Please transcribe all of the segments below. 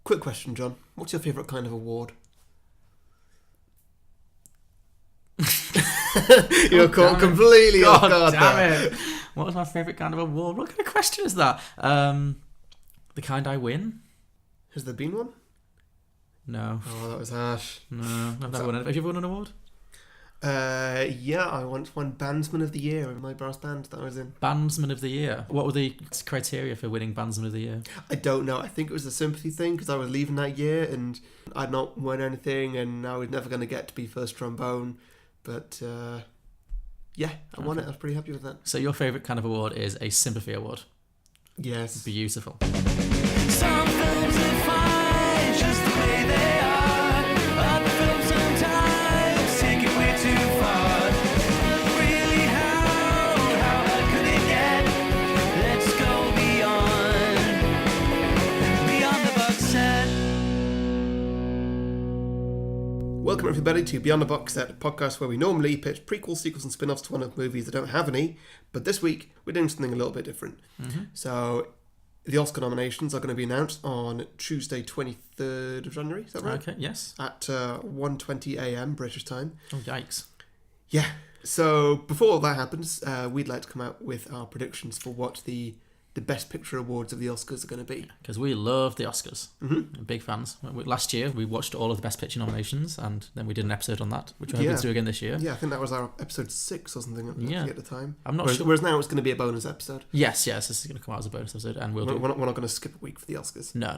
Quick question, John. What's your favourite kind of award? You're caught completely off guard. Damn it! What was my favourite kind of award? What kind of question is that? The kind I win? Has there been one? No. Oh, that was harsh. No, I've never won it. Have you ever won an award? Yeah, I once won Bandsman of the Year in my brass band that I was in. Bandsman of the Year. What were the criteria for winning Bandsman of the Year? I don't know. I think it was a sympathy thing because I was leaving that year and I'd not won anything and I was never going to get to be first trombone. But yeah, I won it. I was pretty happy with that. So your favourite kind of award is a sympathy award? Yes. Beautiful. Some films are fine just the way they are. Other films sometimes take it way too far. Really, how hard could it get? Let's go beyond the box set. Welcome everybody to Beyond the Box Set, a podcast where we normally pitch prequels, sequels and spin-offs to one-off movies that don't have any, but this week we're doing something a little bit different. Mm-hmm. So the Oscar nominations are going to be announced on Tuesday 23rd of January, is that right? Okay, yes. At 1:20am British time. Oh, yikes. Yeah, so before that happens, we'd like to come out with our predictions for what the Best Picture awards of the Oscars are going to be. Because we love the Oscars. Mm-hmm. Big fans. Last year, we watched all of the Best Picture nominations, and then we did an episode on that, which we're hoping to do again this year. Yeah, I think that was our episode 6 or something at the time. I'm not sure. Whereas now it's going to be a bonus episode. Yes, this is going to come out as a bonus episode, and we're not going to skip a week for the Oscars. No.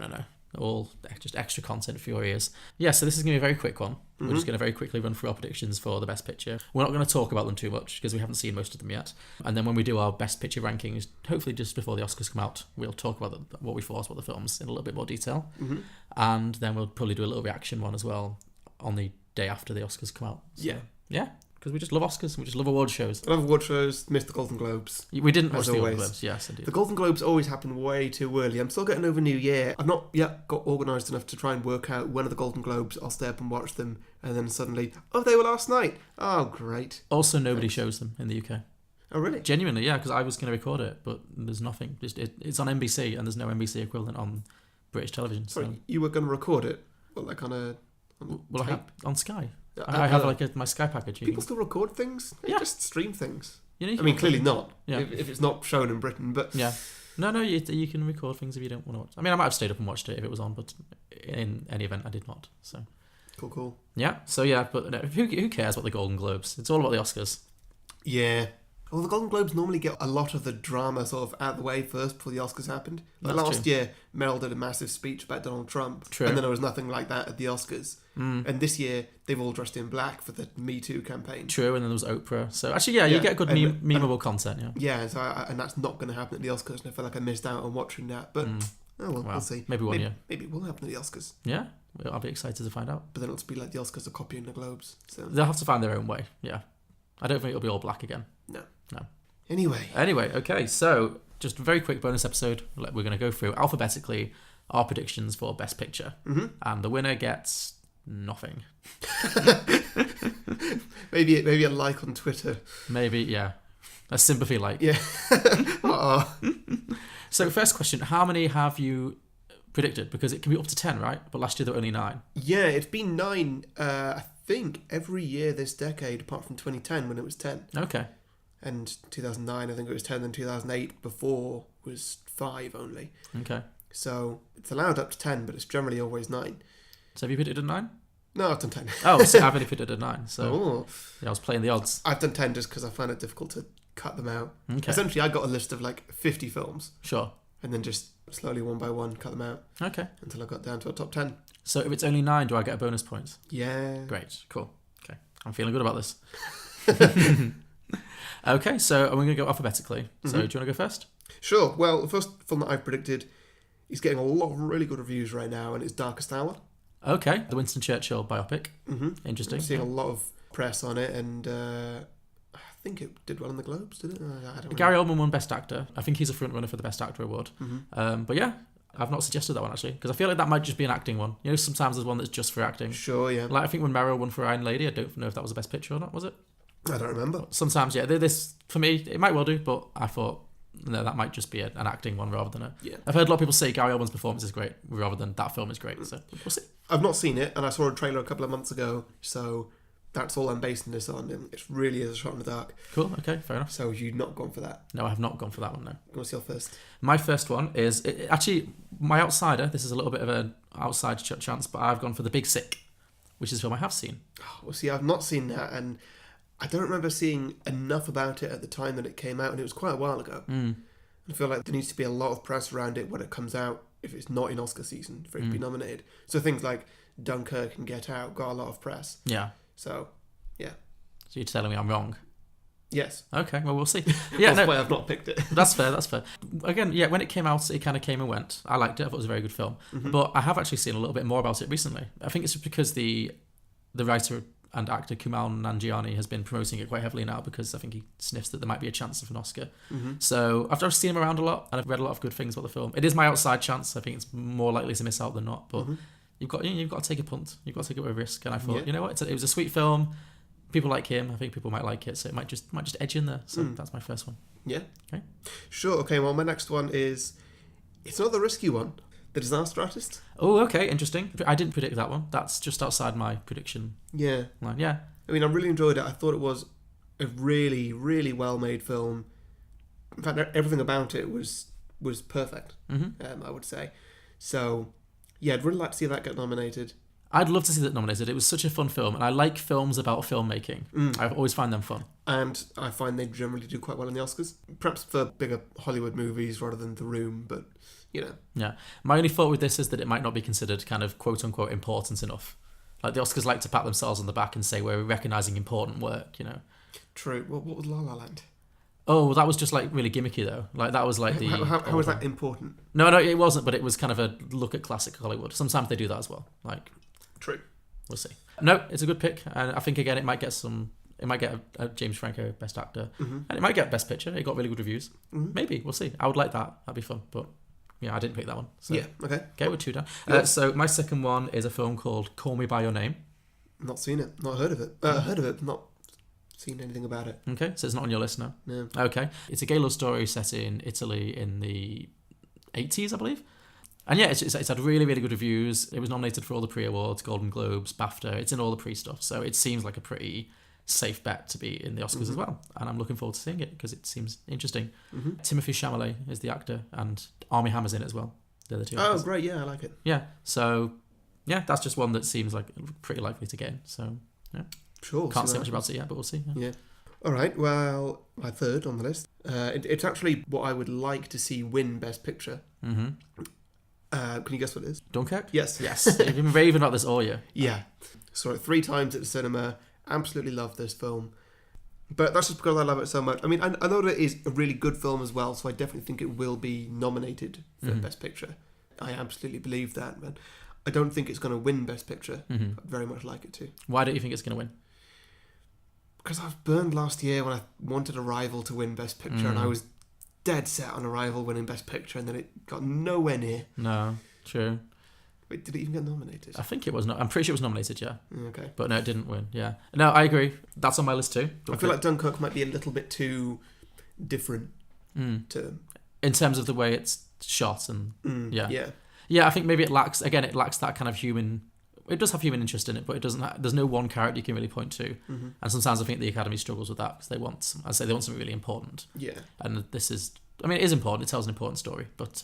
All just extra content for your ears. Yeah, so this is going to be a very quick one. Mm-hmm. We're just going to very quickly run through our predictions for the Best Picture. We're not going to talk about them too much because we haven't seen most of them yet. And then when we do our Best Picture rankings, hopefully just before the Oscars come out, we'll talk about what we thought about the films in a little bit more detail. Mm-hmm. And then we'll probably do a little reaction one as well on the day after the Oscars come out. So, yeah. Because we just love Oscars. We just love award shows. I love award shows. Missed the Golden Globes. We didn't watch the always. Golden Globes. Yes, indeed. The Golden Globes always happen way too early. I'm still getting over New Year. I've not yet got organised enough to try and work out when are the Golden Globes. I'll stay up and watch them. And then suddenly, they were last night. Oh, great. Also, nobody shows them in the UK. Oh, really? Genuinely, yeah, because I was going to record it, but there's nothing. It's on NBC, and there's no NBC equivalent on British television. Sorry, so. you were going to record it? Well, like on I have on Sky. I I have my Sky package. People still record things? They just stream things. You clearly not. Yeah. If it's not shown in Britain, but... Yeah. No, you can record things if you don't want to watch. I mean, I might have stayed up and watched it if it was on, but in any event, I did not. So. Cool. Yeah, but no, who cares about the Golden Globes? It's all about the Oscars. Yeah. Well, the Golden Globes normally get a lot of the drama sort of out of the way first before the Oscars happened. Like last year, Meryl did a massive speech about Donald Trump. True. And then there was nothing like that at the Oscars. And this year, they've all dressed in black for the Me Too campaign. Trure, and then there was Oprah. So actually, you get good memeable content, yeah. Yeah, so and that's not going to happen at the Oscars, and I feel like I missed out on watching that. But, we'll see. Maybe one year. Maybe it will happen at the Oscars. Yeah, I'll be excited to find out. But then it'll be like the Oscars are copying the Globes. So they'll have to find their own way, yeah. I don't think it'll be all black again. No. Anyway, okay, so just a very quick bonus episode. We're going to go through alphabetically our predictions for Best Picture. Mm-hmm. And the winner gets nothing. maybe a like on Twitter. Maybe, yeah. A sympathy like. Yeah. So first question, how many have you predicted? Because it can be up to 10, right? But last year there were only 9. Yeah, it's been 9, I think, every year this decade, apart from 2010 when it was 10. Okay. And 2009, I think it was 10, and 2008 before was 5 only. Okay. So it's allowed up to 10, but it's generally always 9. So have you predicted 9? No, I've done 10. Oh, so I've only predicted 9. So yeah, I was playing the odds. I've done 10 just because I found it difficult to cut them out. Okay. Essentially, I got a list of like 50 films. Sure. And then just slowly one by one cut them out. Okay. Until I got down to a top 10. So if it's only 9, do I get a bonus point? Yeah. Great. Cool. Okay. I'm feeling good about this. Okay, so we're going to go alphabetically. So do you want to go first? Sure. Well, the first film that I've predicted is getting a lot of really good reviews right now, and it's Darkest Hour. Okay, the Winston Churchill biopic. Mm-hmm. Interesting. I'm seeing a lot of press on it, and I think it did well in the Globes, did it? I don't know. Gary Oldman won Best Actor. I think he's a front runner for the Best Actor award. Mm-hmm. But yeah, I've not suggested that one actually, because I feel like that might just be an acting one. You know, sometimes there's one that's just for acting. Sure, yeah. Like I think when Meryl won for Iron Lady, I don't know if that was the Best Picture or not, was it? I don't remember. Sometimes, yeah. This, for me, it might well do, but I thought no, that might just be an acting one rather than a... Yeah. I've heard a lot of people say Gary Oldman's performance is great rather than that film is great, so we'll see. I've not seen it, and I saw a trailer a couple of months ago, so that's all I'm basing this on, and it really is a shot in the dark. Cool, okay, fair enough. So you've not gone for that? No, I have not gone for that one, no. What's your first? My first one is... actually, my outsider, this is a little bit of an outside chance, but I've gone for The Big Sick, which is a film I have seen. Well, see, I've not seen that, and I don't remember seeing enough about it at the time that it came out, and it was quite a while ago. I feel like there needs to be a lot of press around it when it comes out, if it's not in Oscar season, for it to be nominated. So things like Dunkirk and Get Out got a lot of press. Yeah. So, yeah. So you're telling me I'm wrong? Yes. Okay, well, we'll see. Yeah, That's why I've not picked it. That's fair. Again, yeah, when it came out, it kind of came and went. I liked it. I thought it was a very good film. But I have actually seen a little bit more about it recently. I think it's just because the writer and actor Kumail Nanjiani has been promoting it quite heavily now because I think he sniffs that there might be a chance of an Oscar. So I've seen him around a lot and I've read a lot of good things about the film. It is my outside chance. I think it's more likely to miss out than not. But you've got to take a punt. You've got to take a bit of a risk. And I thought, you know what? It was a sweet film. People like him. I think people might like it. So it might just edge in there. So that's my first one. Yeah. Okay. Sure. Okay. Well, my next one is, it's another risky one. The Disaster Artist. Oh, okay. Interesting. I didn't predict that one. That's just outside my prediction Yeah. line. Yeah. I mean, I really enjoyed it. I thought it was a really, really well-made film. In fact, everything about it was perfect, I would say. So, yeah, I'd really like to see that get nominated. I'd love to see that nominated. It was such a fun film, and I like films about filmmaking. I've always found them fun. And I find they generally do quite well in the Oscars. Perhaps for bigger Hollywood movies rather than The Room, but, you know. Yeah. My only thought with this is that it might not be considered kind of quote-unquote important enough. Like, the Oscars like to pat themselves on the back and say we're recognising important work, you know. True. What was La La Land? Oh, that was just, like, really gimmicky, though. Like, that was, like, the... How was that important? No, it wasn't, but it was kind of a look at classic Hollywood. Sometimes they do that as well. Like... True. We'll see. No, it's a good pick, and I think again it might get a James Franco Best Actor, and it might get Best Picture. It got really good reviews. Maybe we'll see. I would like that. That'd be fun. But yeah, I didn't pick that one. So. Yeah. Okay. Okay, we're two down. Yeah. So my second one is a film called Call Me by Your Name. Not seen it. Not heard of it. Heard of it. Not seen anything about it. Okay, so it's not on your list now. No. Okay, it's a gay love story set in Italy in the 80s, I believe. And yeah, it's had really, really good reviews. It was nominated for all the pre-awards, Golden Globes, BAFTA. It's in all the pre-stuff. So it seems like a pretty safe bet to be in the Oscars as well. And I'm looking forward to seeing it because it seems interesting. Timothée Chalamet is the actor and Armie Hammer's in it as well. They're the two actors. Oh, great. Yeah, I like it. Yeah. So, yeah, that's just one that seems like pretty likely to get in. So, yeah. Sure. Can't say much about it yet, but we'll see. Yeah. All right. Well, my third on the list. It's actually what I would like to see win Best Picture. Can you guess what it is? Dunkirk? Yes. Yes. You've been raving about this all year. Yeah. Saw it 3 times at the cinema. Absolutely love this film. But that's just because I love it so much. I mean, I know that it is a really good film as well, so I definitely think it will be nominated for Best Picture. I absolutely believe that, but I don't think it's going to win Best Picture. I'd very much like it to. Why don't you think it's going to win? Because I was burned last year when I wanted Arrival to win Best Picture, and I was dead set on Arrival winning Best Picture, and then it got nowhere near. No, true. Wait, did it even get nominated? I think it was. I'm pretty sure it was nominated. Yeah. Okay. But no, it didn't win. Yeah. No, I agree. That's on my list too. I feel like Dunkirk might be a little bit too different to in terms of the way it's shot and yeah. I think maybe it lacks that kind of human. It does have human interest in it, but it doesn't. There's no one character you can really point to, and sometimes I think the Academy struggles with that because they want something really important. Yeah. And this is. I mean, it is important. It tells an important story, but.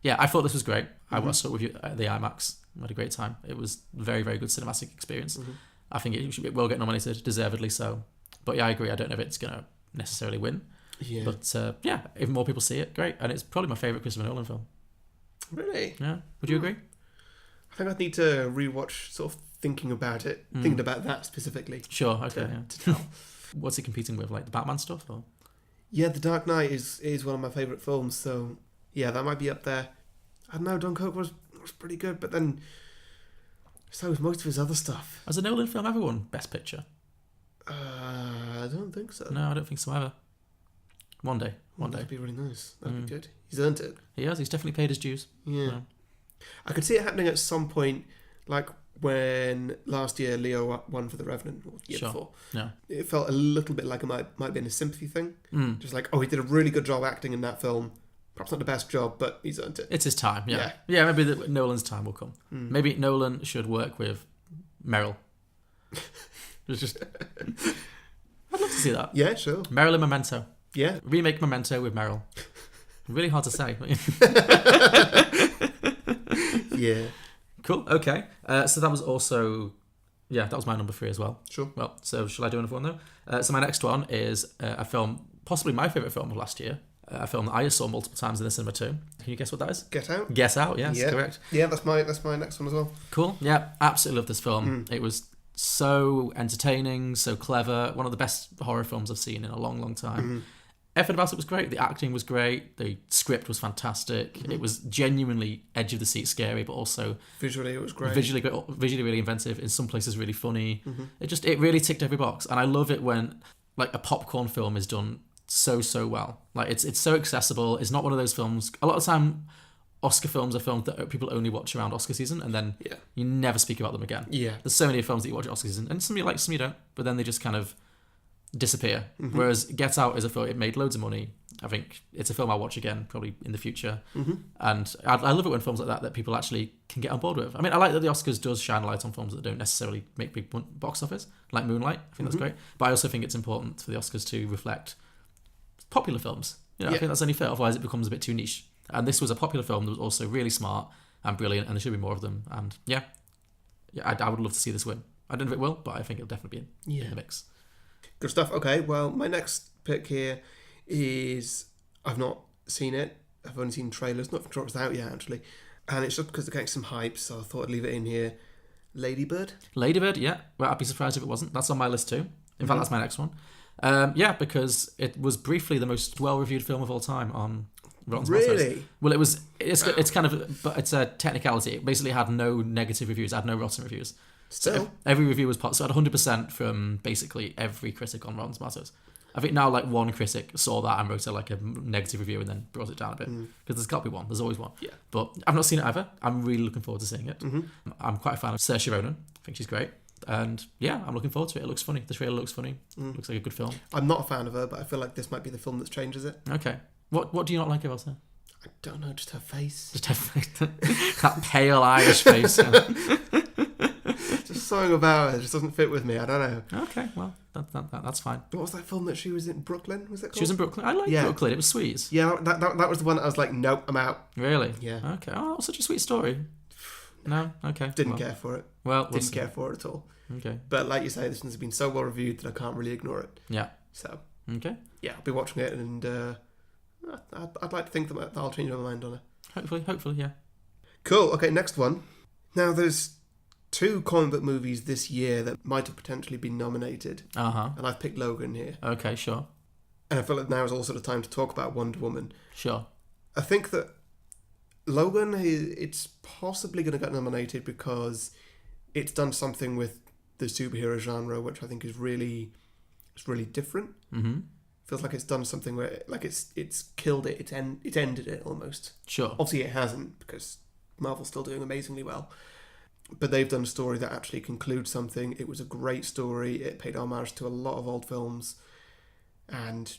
Yeah, I thought this was great. I watched it with you at the IMAX. I had a great time. It was a very, very good cinematic experience. I think it will get nominated, deservedly so. But yeah, I agree. I don't know if it's going to necessarily win. Yeah. But yeah, if more people see it, great. And it's probably my favourite Christopher Nolan film. Really? Yeah. Would you agree? I think I'd need to rewatch, sort of thinking about that specifically. Sure, okay. To tell. What's he competing with? Like the Batman stuff? Or? Yeah, The Dark Knight is one of my favourite films, so yeah, that might be up there. I don't know, Dunkirk was pretty good, but then so was most of his other stuff. Has a Nolan film ever won Best Picture? I don't think so. No, I don't think so either. One day. That'd be really nice. That'd be good. He's earned it. He has. He's definitely paid his dues. Yeah. I could see it happening at some point, like when last year Leo won for The Revenant, or the year Sure. before. Yeah. It felt a little bit like it might have been a sympathy thing. Just like, oh, he did a really good job acting in that film. Perhaps not the best job, but he's earned it. It's his time, yeah. Yeah, maybe Nolan's time will come. Maybe Nolan should work with Meryl. It's just... I'd love to see that. Yeah, sure. Meryl and Memento. Yeah. Remake Memento with Meryl. Really hard to say. Yeah. Cool, okay. So that was also... Yeah, that was my number 3 as well. Sure. Well, so shall I do another one though? So my next one is a film, possibly my favourite film of last year. A film that I saw multiple times in the cinema too. Can you guess what that is? Get Out. Get Out, yes, Yeah. correct. Yeah, that's my next one as well. Cool, yeah, absolutely love this film. It was so entertaining, so clever. One of the best horror films I've seen in a long, long time. Everything about it was great. The acting was great. The script was fantastic. It was genuinely edge of the seat scary, but also Visually, it was great. visually really inventive. In some places, really funny. It really ticked every box, and I love it when like a popcorn film is done so well. Like it's so accessible. It's not one of those films. A lot of the time, Oscar films are films that people only watch around Oscar season, and then you never speak about them again. Yeah. There's so many films that you watch at Oscar season, and some you like, some you don't, but then they just kind of disappear. Whereas Get Out is a film, it made loads of money. I think it's a film I'll watch again probably in the future. And I love it when films like that people actually can get on board with. I mean, I like that the Oscars does shine light on films that don't necessarily make big box office, like Moonlight. I think that's great. But I also think it's important for the Oscars to reflect popular films. I think that's only fair, otherwise it becomes a bit too niche. And this was a popular film that was also really smart and brilliant, and there should be more of them. And I would love to see this win. I don't know if it will, but I think it'll definitely be in the mix. Good stuff. Okay, well, my next pick here is... I've not seen it. I've only seen trailers. Not sure it's out yet, actually. And it's just because they're getting some hype, so I thought I'd leave it in here. Ladybird? Ladybird, yeah. Well, I'd be surprised if it wasn't. That's on my list too. In fact, that's my next one. Because it was briefly the most well-reviewed film of all time on Rotten Tomatoes. Really? Well, it's kind of... But it's a technicality. It basically had no negative reviews. It had no rotten reviews. Still? Every review was positive. So it had 100% from basically every critic on Rotten Tomatoes. I think now like one critic saw that and wrote a negative review and then brought it down a bit. Because there's got to be one. There's always one. Yeah. But I've not seen it either. I'm really looking forward to seeing it. I'm quite a fan of Saoirse Ronan. I think she's great. And yeah, I'm looking forward to it. It looks funny. The trailer looks funny. Looks like a good film. I'm not a fan of her, but I feel like this might be the film that changes it. Okay. What do you not like about her? I don't know, just her face. Just that pale Irish face. Just something about her just doesn't fit with me. I don't know. Okay, well, that's fine. What was that film that she was in? Brooklyn, was it called? She was in Brooklyn. I liked Brooklyn. It was sweet. Yeah, that was the one that I was like, nope, I'm out. Really? Yeah. Okay. Oh, that was such a sweet story. No? Okay. Didn't care for it. Well, didn't care for it at all. Okay. But like you say, this one's been so well reviewed that I can't really ignore it. Yeah. So. Okay. Yeah, I'll be watching it, and I'd like to think that I'll change my mind on it. Hopefully, yeah. Cool. Okay, next one. Now, there's 2 comic book movies this year that might have potentially been nominated. And I've picked Logan here. Okay, sure. And I feel like now is also the time to talk about Wonder Woman. Sure. I think that Logan, it's possibly going to get nominated because it's done something with the superhero genre, which I think is really different. Feels like it's done something where like it's killed it. It's ended it almost. Sure. Obviously, it hasn't because Marvel's still doing amazingly well. But they've done a story that actually concludes something. It was a great story. It paid homage to a lot of old films, and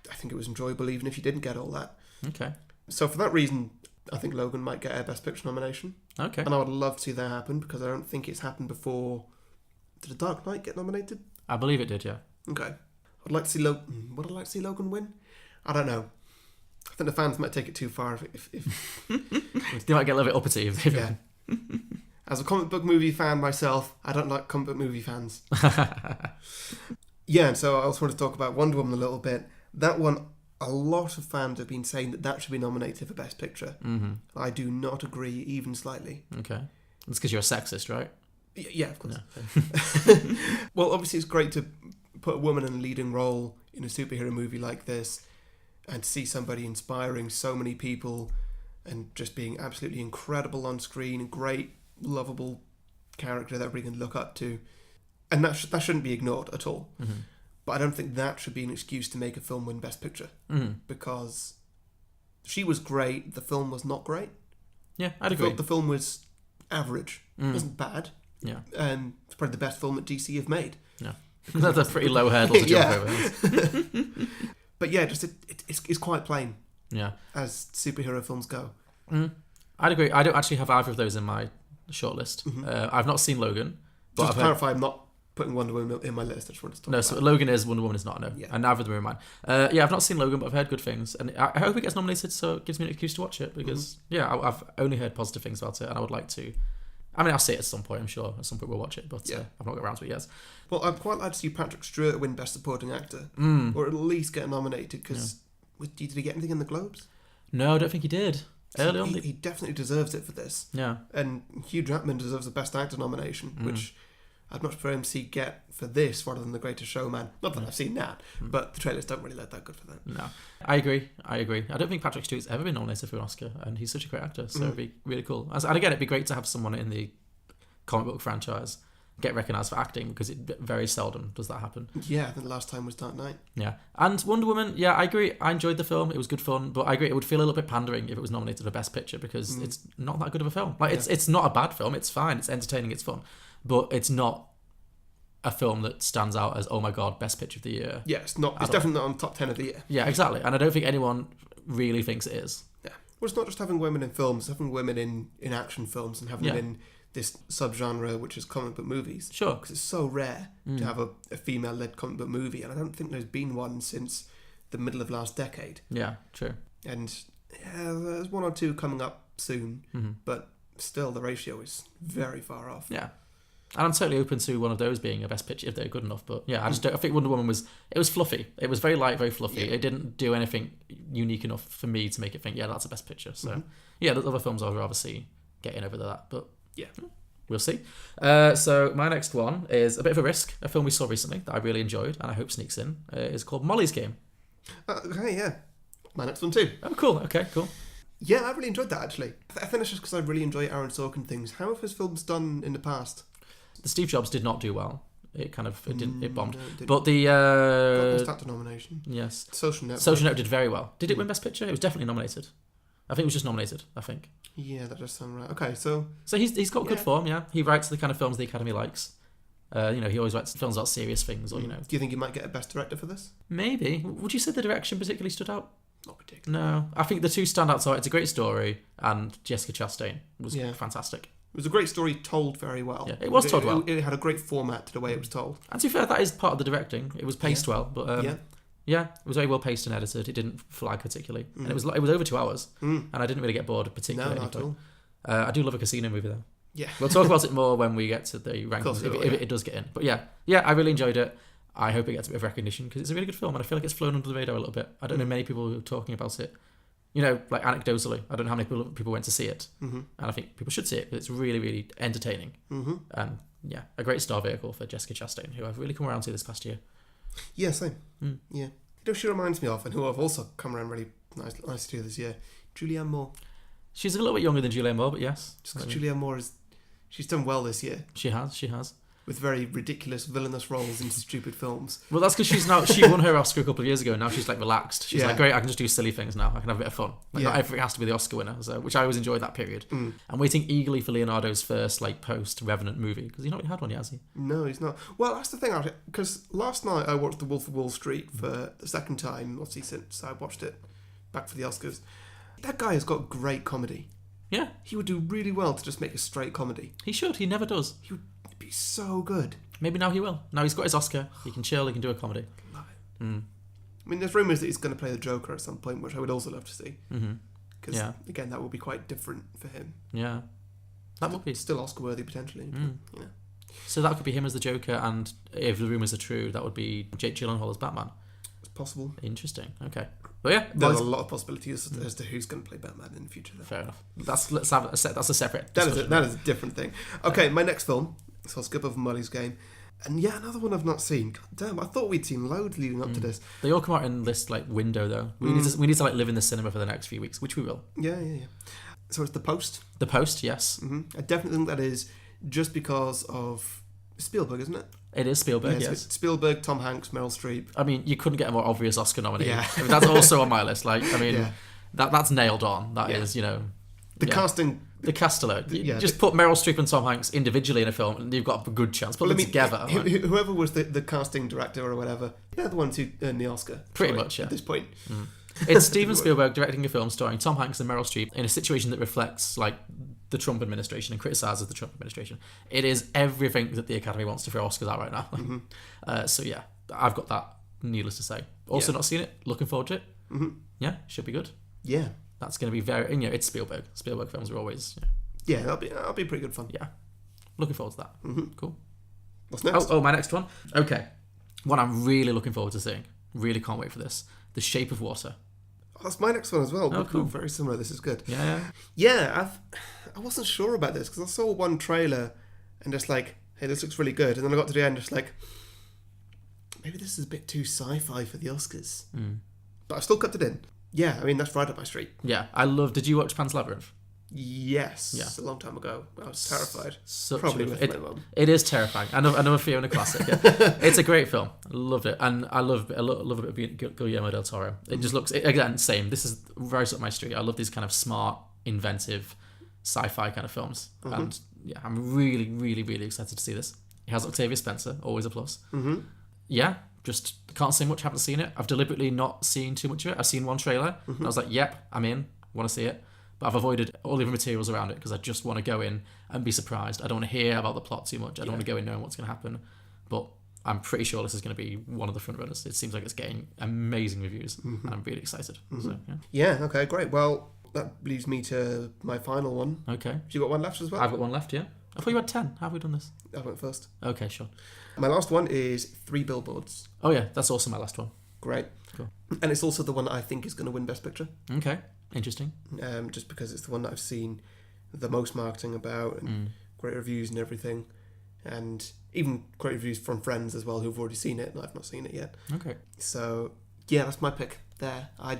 I think it was enjoyable even if you didn't get all that. Okay. So for that reason, I think Logan might get a Best Picture nomination. Okay. And I would love to see that happen because I don't think it's happened before. Did The Dark Knight get nominated? I believe it did, yeah. Okay. I'd like to see Would I like to see Logan win? I don't know. I think the fans might take it too far if They might get a little bit uppity if they yeah. As a comic book movie fan myself, I don't like comic book movie fans. Yeah, and so I also want to talk about Wonder Woman a little bit. That one, a lot of fans have been saying that should be nominated for Best Picture. I do not agree, even slightly. Okay. That's because you're a sexist, right? Yeah, of course. No. Well, obviously it's great to put a woman in a leading role in a superhero movie like this and see somebody inspiring so many people and just being absolutely incredible on screen, great, lovable character that everybody can look up to. And that shouldn't be ignored at all. But I don't think that should be an excuse to make a film win Best Picture. Because she was great, the film was not great. Yeah, I'd agree. The film was average. It wasn't bad, Yeah. It's probably the best film that DC have made. Yeah. That's a pretty low hurdle to jump over. But yeah, just it's quite plain. Yeah. As superhero films go. I'd agree. I don't actually have either of those in my shortlist. I've not seen Logan. But Just to clarify, I'm not putting Wonder Woman in my list. I just wanted to talk about so Logan is, Wonder Woman is not, no. Yeah. And neither of them are in mine. I've not seen Logan, but I've heard good things. And I hope it gets nominated, so it gives me an excuse to watch it. Because, I've only heard positive things about it, and I would like to... I mean, I'll see it at some point, I'm sure. At some point we'll watch it, but I've not got around to it yet. Well, I'd quite like to see Patrick Stewart win Best Supporting Actor. Or at least get nominated, because... Did he get anything in the Globes? No, I don't think he did. Early on... He definitely deserves it for this. Yeah. And Hugh Jackman deserves a Best Actor nomination, which... I'd much prefer him to see get for this rather than The Greatest Showman. Not that I've seen that, but the trailers don't really look that good for that. No, I agree. I don't think Patrick Stewart's ever been nominated for an Oscar, and he's such a great actor, so it'd be really cool. And again, it'd be great to have someone in the comic book franchise get recognised for acting, because it very seldom does that happen. Yeah, I think the last time was Dark Knight. Yeah, and Wonder Woman, I agree. I enjoyed the film. It was good fun, but I agree it would feel a little bit pandering if it was nominated for Best Picture, because it's not that good of a film. Like, it's not a bad film. It's fine. It's entertaining. It's fun, but it's not a film that stands out as, oh my god, Best Picture of the Year. Yeah, it's not. It's definitely not on top 10 of the year. Yeah, exactly. And I don't think anyone really thinks it is. Yeah. Well, it's not just having women in films, it's having women in action films and having them in this subgenre, which is comic book movies. Sure. Because it's so rare to have a female-led comic book movie, and I don't think there's been one since the middle of last decade. Yeah, true. And there's one or two coming up soon, but still the ratio is very far off. Yeah. And I'm totally open to one of those being a Best Picture if they're good enough. But I just don't. I think Wonder Woman was fluffy. It was very light, very fluffy. It didn't do anything unique enough for me to make it think, that's a Best Picture. So there's other films I'd rather see getting over that. But we'll see. So my next one is a bit of a risk. A film we saw recently that I really enjoyed and I hope sneaks in is called Molly's Game. Okay, yeah. My next one too. Oh, cool. Okay, cool. Yeah, I really enjoyed that actually. I think it's just because I really enjoy Aaron Sorkin things. How have his films done in the past? The Steve Jobs did not do well. It bombed. No, it didn't. But the Got Best Actor nomination. Yes, Social Network. Social Network did very well. Did it win Best Picture? It was definitely nominated. I think it was just nominated. I think. Yeah, that does sound right. Okay, so he's got good form. Yeah, he writes the kind of films the Academy likes. He always writes films about serious things, or Do you think he might get a Best Director for this? Maybe. Would you say the direction particularly stood out? Not particularly. No, I think the two standouts are it's a great story and Jessica Chastain was fantastic. It was a great story told very well. Yeah, it was told well. It had a great format to the way it was told. And to be fair, that is part of the directing. It was paced well, but it was very well paced and edited. It didn't flag particularly, and it was over 2 hours, and I didn't really get bored particularly. No, not at all. I do love a casino movie though. Yeah, we'll talk about it more when we get to the rankings if it does get in. But I really enjoyed it. I hope it gets a bit of recognition because it's a really good film, and I feel like it's flown under the radar a little bit. I don't know many people who are talking about it. Like anecdotally, I don't know how many people went to see it, and I think people should see it because it's really, really entertaining, and a great star vehicle for Jessica Chastain, who I've really come around to this past year. Yeah, same. Yeah, she reminds me of, and who I've also come around really nice to this year, Julianne Moore. She's a little bit younger than Julianne Moore, but yes, just because Julianne Moore she's done well this year. She has. With very ridiculous, villainous roles in stupid films. Well, that's because she won her Oscar a couple of years ago, and now she's like relaxed. She's like, great, I can just do silly things now. I can have a bit of fun. Not everything has to be the Oscar winner, which I always enjoyed that period. I'm waiting eagerly for Leonardo's first post-Revenant movie, because he's not really had one yet, has he? No, he's not. Well, that's the thing, because last night I watched The Wolf of Wall Street for the second time, obviously since I watched it back for the Oscars. That guy has got great comedy. Yeah. He would do really well to just make a straight comedy. He should. He never does. He would be so good. Maybe now he will. Now he's got his Oscar. He can chill. He can do a comedy. Love it. I mean, there's rumours that he's going to play the Joker at some point, which I would also love to see. Because, again, that would be quite different for him. Yeah. That would be. Still Oscar-worthy, potentially. But, So that could be him as the Joker, and if the rumours are true, that would be Jake Gyllenhaal as Batman. It's possible. Interesting. Okay. But yeah, there's a lot of possibilities as to who's going to play Batman in the future. Though. Fair enough. That's a separate. That is a different thing. Okay, my next film. So I'll skip over Molly's Game, and another one I've not seen. God damn, I thought we'd seen loads leading up to this. They all come out in this window though. We need to live in the cinema for the next few weeks, which we will. Yeah. So it's The Post. The Post, yes. I definitely think that is just because of Spielberg, isn't it? It is Spielberg, yes. Yes. Spielberg, Tom Hanks, Meryl Streep. I mean, you couldn't get a more obvious Oscar nominee. Yeah. That's also on my list. That's nailed on. That is, The casting The cast alone. Yeah, Just put Meryl Streep and Tom Hanks individually in a film, and you've got a good chance. Put them together. Whoever was the casting director or whatever, they're the ones who earned the Oscar. Pretty much, yeah. At this point. It's Steven Spielberg directing a film starring Tom Hanks and Meryl Streep in a situation that reflects like the Trump administration and criticises the Trump administration. It is everything that the Academy wants to throw Oscars out right now. So yeah, I've got that. Needless to say. Also not seen it. Looking forward to it. Yeah, should be good. Yeah. That's going to be very. It's Spielberg. Spielberg films are always. Yeah, that'll be pretty good fun. Yeah, looking forward to that. Cool. What's next? Oh, my next one. Okay, one I'm really looking forward to seeing. Really can't wait for this. The Shape of Water. Oh, that's my next one as well. Oh, cool. Very similar. This is good. Yeah. I wasn't sure about this because I saw one trailer and just like, hey, this looks really good, and then I got to the end, just like, maybe this is a bit too sci-fi for the Oscars. But I still kept it in. Yeah, I mean, that's right up my street. Yeah, Did you watch Pan's Labyrinth? Yes. Yeah. A long time ago. I was terrified. Probably with my mum. It is terrifying. Another Fiona classic. Yeah. It's a great film. I loved it, and I love a bit of Guillermo del Toro. It just looks again same. This is right up my street. I love these kind of smart, inventive, sci-fi kind of films, and yeah, I'm really, really, really excited to see this. It has Octavia Spencer, always a plus. Yeah. Just can't say much, haven't seen it. I've deliberately not seen too much of it. I've seen one trailer, and I was like, yep, I'm in, want to see it. But I've avoided all the other materials around it because I just want to go in and be surprised. I don't want to hear about the plot too much. I don't want to go in knowing what's going to happen. But I'm pretty sure this is going to be one of the front runners. It seems like it's getting amazing reviews, and I'm really excited. So, yeah, okay, great. Well, that leads me to my final one. Okay. Have you got one left as well? I've got one left, yeah. I thought you had 10. How have we done this? I went first. Okay, sure. My last one is 3 Billboards. Oh yeah, that's also my last one. Great. Cool. And it's also the one that I think is going to win Best Picture. Okay, interesting. Just because it's the one that I've seen the most marketing about and great reviews and everything. And even great reviews from friends as well who've already seen it and I've not seen it yet. Okay. So, yeah, that's my pick there. I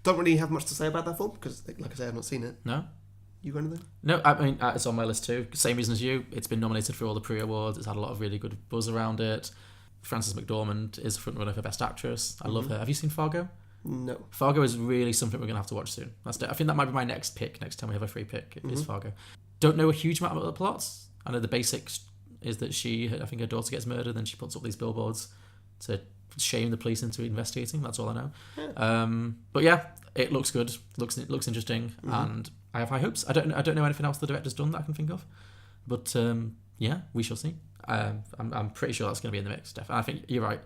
don't really have much to say about that film because, like I say, I've not seen it. No? You got anything? No, I mean, it's on my list too. Same reason as you. It's been nominated for all the pre-awards. It's had a lot of really good buzz around it. Frances McDormand is a frontrunner for Best Actress. I love her. Have you seen Fargo? No. Fargo is really something we're going to have to watch soon. I think that might be my next pick. Next time we have a free pick is Fargo. Don't know a huge amount about the plots. I know the basics is that I think her daughter gets murdered, then she puts up these billboards to shame the police into investigating. That's all I know. Yeah. But yeah, it looks good. It looks interesting, and I have high hopes. I don't know anything else the director's done that I can think of, but yeah, we shall see. I'm pretty sure that's going to be in the mix, Steph. And I think you're right.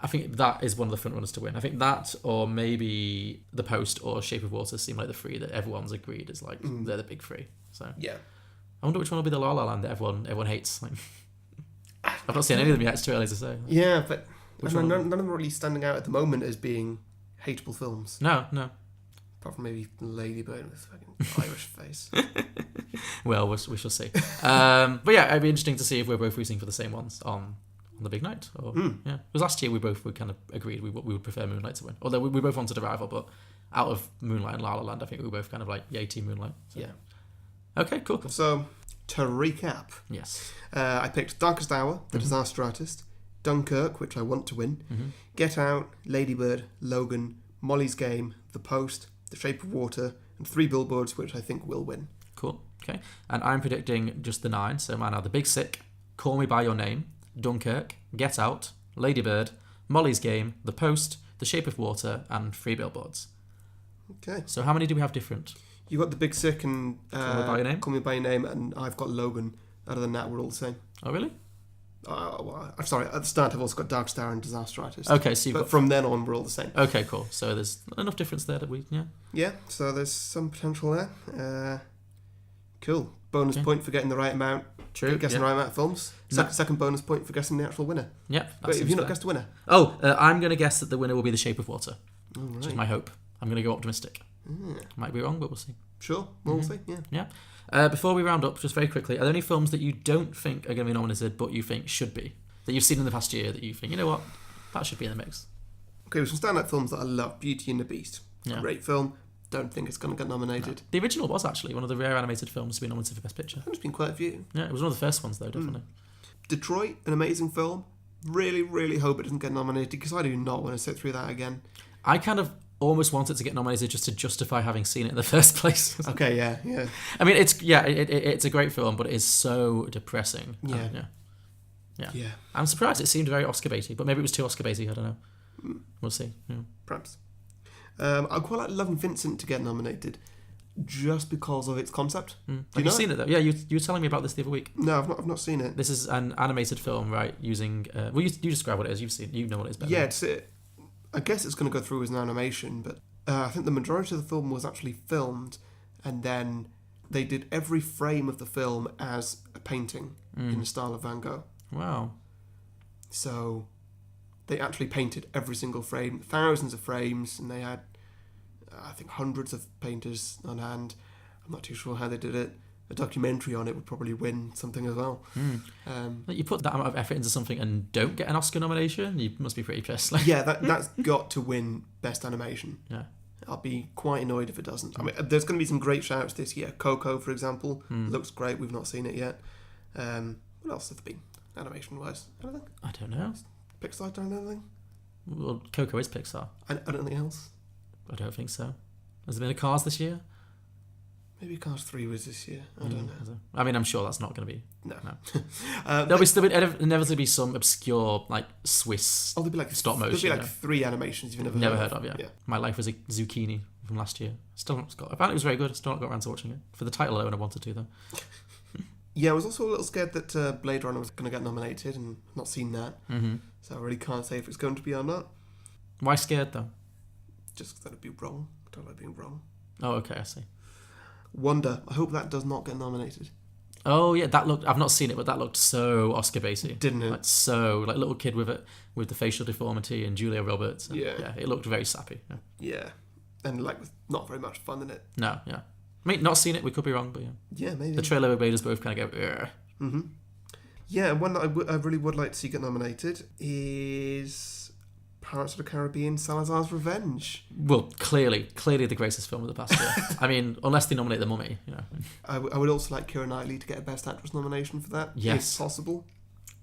I think that is one of the front runners to win. I think that, or maybe The Post or Shape of Water, seem like the three that everyone's agreed is like they're the big three. So yeah, I wonder which one will be the La La Land that everyone hates. Like, I've not seen any of them yet. It's too early to say. Yeah, but none of them are really standing out at the moment as being hateable films. No. Apart from maybe Lady Bird with a fucking Irish face. Well, we shall see. But yeah, it'd be interesting to see if we're both rooting for the same ones on the big night. Or, yeah, because last year we kind of agreed we would prefer Moonlight to win. Although we both wanted Arrival, but out of Moonlight and La La Land, I think we were both kind of like, yay, Team Moonlight. So. Yeah. Okay, cool. So, to recap. Yes. I picked Darkest Hour, The Disaster Artist, Dunkirk, which I want to win, Get Out, Lady Bird, Logan, Molly's Game, The Post, The Shape of Water, and 3 Billboards, which I think will win. Cool. Okay. And I'm predicting just the 9. So mine are The Big Sick, Call Me By Your Name, Dunkirk, Get Out, Lady Bird, Molly's Game, The Post, The Shape of Water, and 3 Billboards. Okay. So how many do we have different? You got The Big Sick and Call Me By Your Name? Call Me By Your Name, and I've got Logan. Other than that, we're all the same. Oh, really? I'm sorry, at the start I've also got Darkest Hour and Disaster Artist. Okay, so but from then on, we're all the same. Okay, cool. So there's enough difference there that Yeah, so there's some potential there. Cool. Bonus point for getting the right amount. True. Guessing the right amount of films. Second bonus point for guessing the actual winner. Yep. Wait, have you not guessed the winner? I'm going to guess that the winner will be The Shape of Water. Right. Which is my hope. I'm going to go optimistic. Might be wrong, but we'll see. Sure, we'll see, yeah. Before we round up, just very quickly, are there any films that you don't think are going to be nominated, but you think should be? That you've seen in the past year that you think, you know what, that should be in the mix? Okay, some standout films that I love. Beauty and the Beast. Yeah. Great film. Don't think it's going to get nominated. No. The original was actually one of the rare animated films to be nominated for Best Picture. There's been quite a few. Yeah, it was one of the first ones, though, definitely. Detroit, an amazing film. Really, really hope it doesn't get nominated because I do not want to sit through that again. I kind of almost want it to get nominated just to justify having seen it in the first place. Okay, yeah. I mean, it's a great film, but it is so depressing. Yeah. Yeah. I'm surprised. It seemed very Oscar baity, but maybe it was too Oscar baity. I don't know. We'll see. Yeah. Perhaps. I'd quite like Love and Vincent to get nominated, just because of its concept. Have you seen it though? Yeah, you were telling me about this the other week. No, I've not seen it. This is an animated film, right? Using you describe what it is. You know what it is better. Yeah, I guess it's going to go through as an animation, but I think the majority of the film was actually filmed, and then they did every frame of the film as a painting in the style of Van Gogh. Wow. So they actually painted every single frame, thousands of frames, and they had, I think, hundreds of painters on hand. I'm not too sure how they did it. A documentary on it would probably win something as well. You put that amount of effort into something and don't get an Oscar nomination, you must be pretty pissed. Yeah, that's got to win Best Animation. Yeah. I'll be quite annoyed if it doesn't. I mean, there's going to be some great shouts this year. Coco, for example, looks great. We've not seen it yet. What else has there been, animation-wise? Anything? I don't know. Pixar done anything? Well, Coco is Pixar. Anything else? I don't think so. Has there been a Cars this year? Maybe Cars 3 was this year. I don't know. I mean, I'm sure that's not going to be. No. There'll inevitably be some obscure, like, Swiss there'll be like stop motion. There'll be like 3 animations you've never heard of. Yeah. My Life was a Zucchini from last year. Still not got. Apparently it was very good. Still not got around to watching it. For the title alone, I wanted to, though. Yeah, I was also a little scared that Blade Runner was going to get nominated, and not seen that. So I really can't say if it's going to be or not. Why scared, though? Just because that'd be wrong. I don't like being wrong. Oh, okay, I see. Wonder. I hope that does not get nominated. Oh yeah, that looked. I've not seen it, but that looked so Oscar baity, didn't it? Like little kid with the facial deformity and Julia Roberts. And, yeah, it looked very sappy. Yeah, and like with not very much fun in it. No, yeah. I mean, not seen it. We could be wrong, but yeah. Yeah, maybe. The trailer made us both kind of go. Ugh. Yeah, one that I really would like to see get nominated is Pirates of the Caribbean: Salazar's Revenge. Well, clearly the greatest film of the past year. I mean, unless they nominate The Mummy, you know. I would also like Keira Knightley to get a Best Actress nomination for that. Yes, if possible.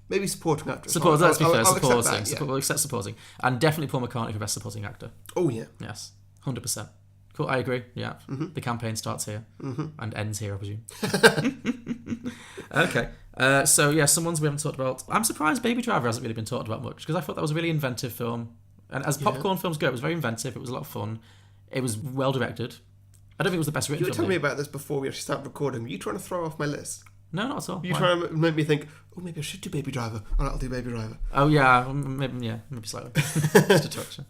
Maybe supporting actress. Let's be fair. I'll Supporting. accept that, yeah. We'll accept supporting, and definitely Paul McCartney for Best Supporting Actor. Oh yeah. Yes, 100%. Cool, I agree. Yeah, the campaign starts here and ends here, I presume. Okay. So yeah, some ones we haven't talked about. I'm surprised Baby Driver hasn't really been talked about much, because I thought that was a really inventive film, and as popcorn films go, it was very inventive. It was a lot of fun. It was well directed. I don't think it was the best written film. You were film. telling me about this before we actually started recording. Were you trying to throw off my list? No, not at all. You trying to make me think, oh, maybe I should do Baby Driver. All right, I'll do Baby Driver. Oh yeah, maybe slightly. Just a touch.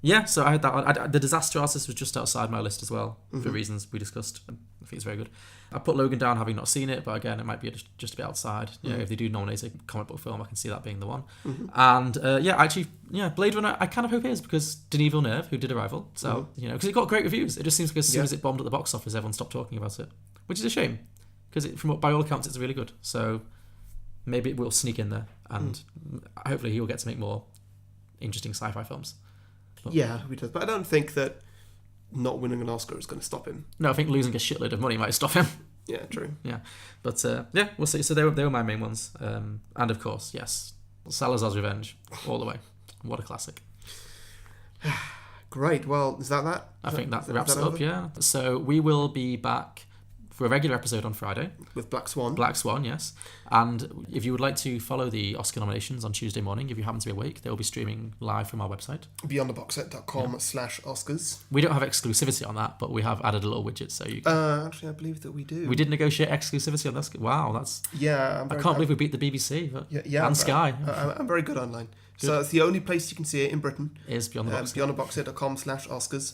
Yeah, so I had that one. The Disaster Artist was just outside my list as well, for reasons we discussed. I think it's very good. I put Logan down, having not seen it, but again, it might be just a bit outside. You know, if they do nominate a comic book film, I can see that being the one. And Blade Runner, I kind of hope it is, because Denis Villeneuve, who did Arrival, so you know, because it got great reviews. It just seems because as soon as it bombed at the box office, everyone stopped talking about it, which is a shame, because by all accounts, it's really good. So maybe it will sneak in there, and hopefully he will get to make more interesting sci-fi films. But, yeah, he does. But I don't think that not winning an Oscar is going to stop him. No, I think losing a shitload of money might stop him. Yeah, true. Yeah, but we'll see. So they were my main ones, and of course, yes, Salazar's Revenge, all the way. What a classic! Great. Well, is that? I think that wraps it up. Yeah. So we will be back for a regular episode on Friday with Black Swan. Black Swan, yes. And if you would like to follow the Oscar nominations on Tuesday morning, if you happen to be awake, they will be streaming live from our website, beyondtheboxset.com/Oscars. We don't have exclusivity on that, but we have added a little widget, so you. Actually, I believe that we do. We did negotiate exclusivity on this. Wow, that's. Yeah, I can't believe we beat the BBC, but and Sky. I'm very good online. Good. So it's the only place you can see it in Britain. Is Beyond the Box. Beyondtheboxset.com/Oscars.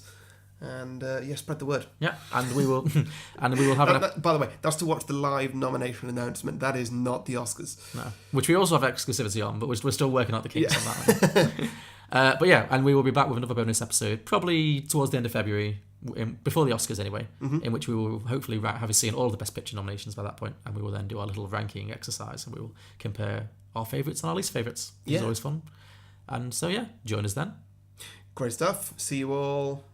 And spread the word. Yeah, and we will have. By the way, that's to watch the live nomination announcement. That is not the Oscars. No, which we also have exclusivity on, but we're still working out the kinks on that. But yeah, and we will be back with another bonus episode, probably towards the end of February, before the Oscars anyway, in which we will hopefully have seen all of the Best Picture nominations by that point, and we will then do our little ranking exercise, and we will compare our favourites and our least favourites. Which is always fun. And so yeah, join us then. Great stuff. See you all.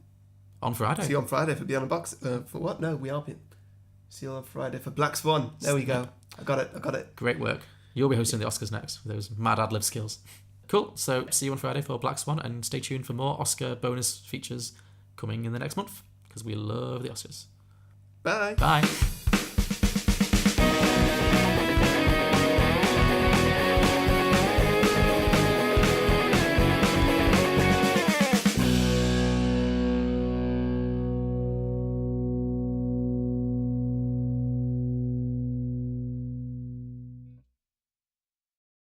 On Friday. See you on Friday for Beyond the Box. For what? No, we are. See you on Friday for Black Swan. There we go. I got it. Great work. You'll be hosting the Oscars next with those mad ad-lib skills. Cool. So see you on Friday for Black Swan, and stay tuned for more Oscar bonus features coming in the next month because we love the Oscars. Bye. Bye.